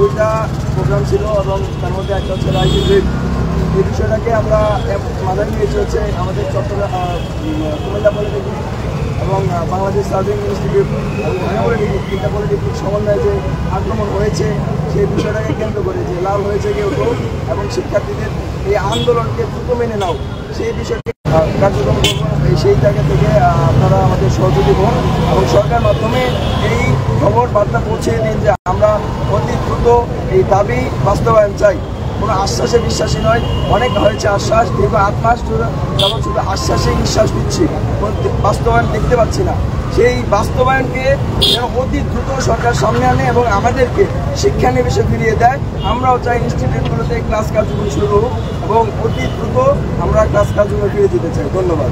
দুইটা প্রোগ্রাম ছিল এবং তার মধ্যে একটা হচ্ছে রাইট রিড। এই বিষয়টাকে আমরা মাথায় নিয়েছি হচ্ছে আমাদের চট্টগ্রাম কুমিল্লা পলিটেকনিক এবং বাংলাদেশ সার্ভিং ইনস্টিটিউট এবং ঢাকা পলিটেকনিক তিনটা পলিটেকনিক সমন্বয়ে যে আক্রমণ হয়েছে সেই বিষয়টাকে কেন্দ্র করে যে লাভ হয়েছে কেউ এবং শিক্ষার্থীদের এই আন্দোলনকে দ্রুত মেনে নাও সেই বিষয়কে কার্যক্রম করবো। সেই জায়গা থেকে আপনারা আমাদের সহযোগী হন এবং সরকার মাধ্যমে এই খবর বার্তা পৌঁছে দিন যে আমরা অতি দ্রুত এই দাবি বাস্তবায়ন চাই। কোনো আশ্বাসে বিশ্বাসী নয়, অনেক হয়েছে আশ্বাস, দীর্ঘ 8 মাস যেমন শুধু আশ্বাসেই নিঃশ্বাস নিচ্ছি, বাস্তবায়ন দেখতে পাচ্ছি না। সেই বাস্তবায়নকে যেন অতি দ্রুত সরকার সামনে আনে এবং আমাদেরকে শিক্ষা নিবেশে ফিরিয়ে দেয়। আমরাও চাই ইনস্টিটিউটগুলোতে ক্লাস কার্যক্রম শুরু হোক এবং অতি দ্রুত আমরা ক্লাস কার্যক্রমে ফিরে যেতে চাই। ধন্যবাদ।